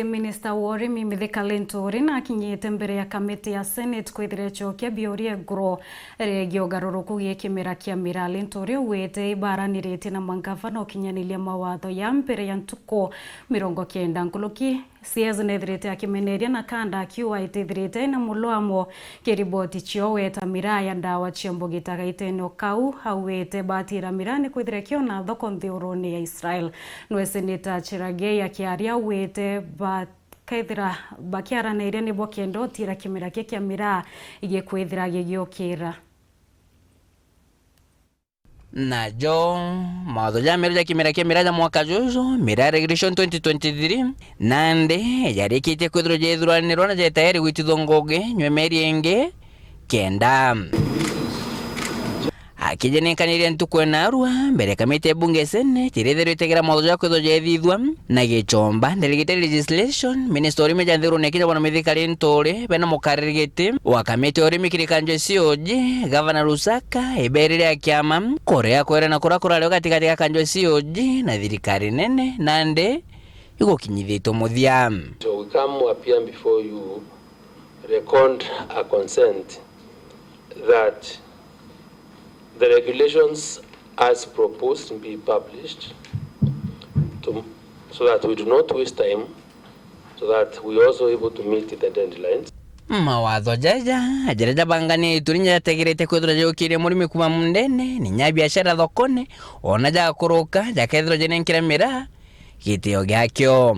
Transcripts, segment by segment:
Minister Warimi Mithika Linturi na akinyite mbere ya kamiti ya Senate kwithira chokia BIURIA gro regio garuruku gikimira kia Miraa. Linturi wete ibaranirite na mangavana ukinyanilia mawatho ya mbere ya NTUKU 90 nkuluki CS nethirite akimeneria NACADA akiwa itithirite na mulwamo kiriboti chio weta Miraa ya ndawa cia MBOGITA gaiteno kau hawete batira Miraa ni kwithira kio na thoko nthuruni ya Israel. Nwe Senator Chiragei akiaria wete kaithira bakiara na iria nibo kendo tira kimira kia Miraa igikwithira gigiokira na jo mawatho ya mbere ya kimira kia Miraa ya mwaka juju Miraa Regulation 2023 nande yarikite kwithirwo jethurwanirwo na jetayari gwitithwo ngoge nywe meri enge kenda akijenekanire NTUKU narua mbere kamite bunge Senate tirethirwitegera mawatho ya kwithirwo jethithwa na gichomba delegate legislation minister urime janthuru nekija bwana Mithika Linturi bena mukaririgiti wa kamite urime kirikanjwe CIJITE governor Rusaka iberire akiama korea kwera na kurakura leo katikati ya kanjwe CIJITE na thirikari nene nande igukinyithitwo muthia. So we come appear before you record a consent that the regulations as proposed be published so that we do not waste time, so that we are also able to meet the deadlines. Mawatho jaja ajereja bangani turinya yategirite kwithira jukire murimi kuma NDENE ni nya biashara thokone ona ja kuruka jakethiro jenenkira Miraa gitio gyakyo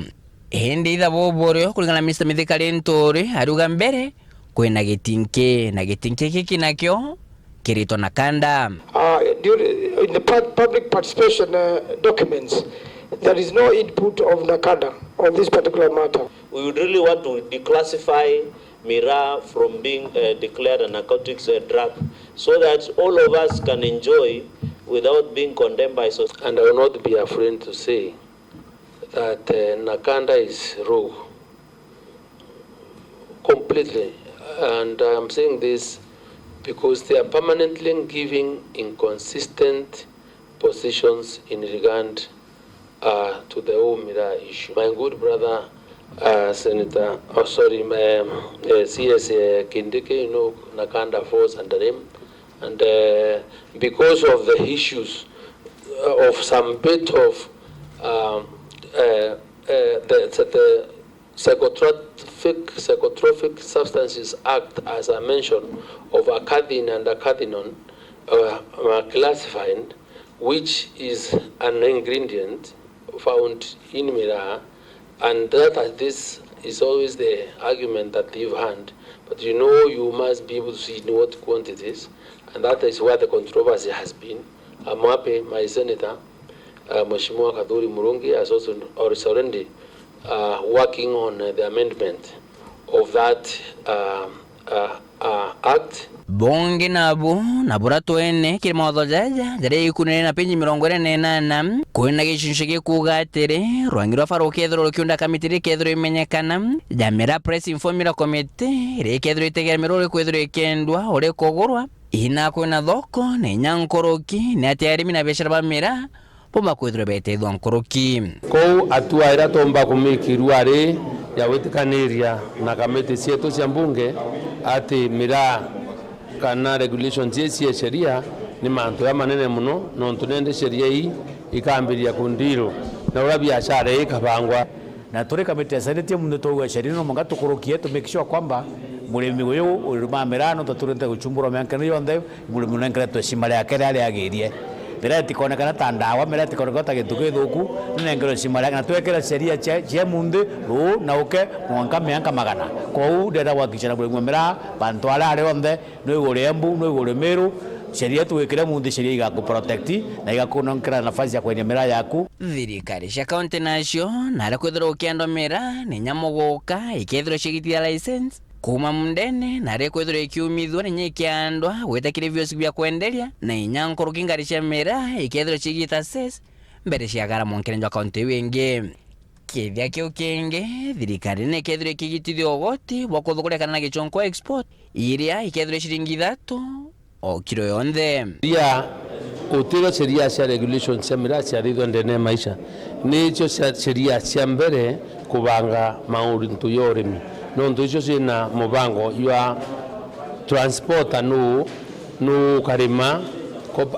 hindi itha boborio kulingana Mr. Mithika Linturi aruga mbere kwina gitinke na gitinke kiki nakyo kirito NACADA. In the public participation documents, there is no input of NACADA on this particular matter. We would really want to declassify Miraa from being declared a narcotics drug, so that all of us can enjoy without being condemned by society. And I will not be afraid to say that NACADA is rogue completely, and I am saying this because they are permanently giving inconsistent positions in regard to the whole Miraa issue. My good brother, Senator, CS Kindike, you know, NACADA falls under him, and because of the issues of some bit of the Psychotropic Substances Act, as I mentioned, of acadin and acadinon classified, which is an ingredient found in Miraa, and this is always the argument that you've had. But you know, you must be able to see in what quantities, and that is where the controversy has been. I'm happy my senator, Mheshimiwa Kadhuri Murungi, has also already working on the amendment of that act. Bonge nabu nabura twene kiri mawatho jaja jare ikunene na penji 48 kwina gicunjĩ gikugatire rwangirwa faro kethro rukiunda kamitiri kethro imenyekana ja Miraa Press Information Committee ri kethro itegera mirore kwethro ikendwa ore kogorwa ina kwina thoko na nyankoroki ni ati arimi na biashara ba Miraa poma kwethro betethwa nkoroki Kou atua ira tomba kumikirwa ri ya witikaniria na kamiti cietu cia mbunge ati Miraa kana regulations cia sheria ni mantu ya manene muno no tunende sheria hii ikambiria kundiro na ura biashara ikabangwa na turi kamiti ya Seneti mundu togwa sheria no manga tukurukie to make sure kwamba murimi uyu uruma Miraa no tuturente guchumbura menkana yonde murimi unenkere to shimale yakere ali agirie Miraa tikonekana ta ndawa Miraa tikonekana ta gituko ithuku nengero shimale na twekera sheria cia mundu ru na uke mwanka meanka magana kou ndera gwakishana murimi Miraa bantu ala ari onde no igure Embu no igure Meru sheria tuwekera mundu sheria igakuprotect na igakunonkera nafasi ya kwenye Miraa yaku. Thirikari cia county nacio nare kwithirwo ukiandwa Miraa ni nyamuguka ikethirwo cigitithia license kuma NDENE nare kwithirwo ikiumithwa ni nyikiandwa gwitakire vyosi bya kwenderia na inyankoroki ngari cia Miraa ikethirwo cigita cess mbere cia garama nkerenjwa county wingi kithia kiu kingi thirikari ni kethirwo ikigitithia ugoti bwa kuthuguria na gichonko export iria ikethirwo ciringi 3 o kilo yonthe. Utira sheria cia regulations cia Miraa cia ritho ndene maisha ni icio sheria cia mbere kubanga maundu ya urimi nondu icio cina mubango ya transporta nu karima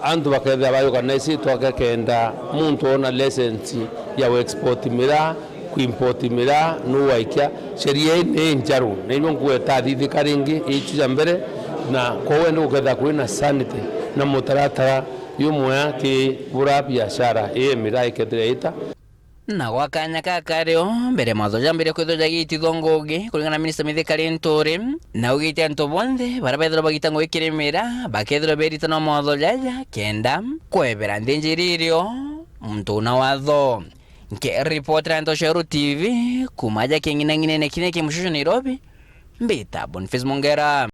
andu baketha baorganize twakekenda muntu ona license ya export miraa kuimport miraa nuwaikia sheria ni njaru niguo ngweta thithika ringi ichu ya mbere na kowe ni guketha kwina sanity na mutaratara yumwe ki bura biashara miraa ikethira na gwa kanya kakareo mbere matho jambire kwithwa gitithwa ngugi kuringana na minista Mithika Linturi na ugite antu bonthe bara bethira bagita gwikira miraa bakethira beritana matho jaja kenda kwebera ndinjiririo muntu na watho nke reporter Ntosheru TV kumaja kingina ngine kine kimushusho Nairobi mbita Boniface Mongera.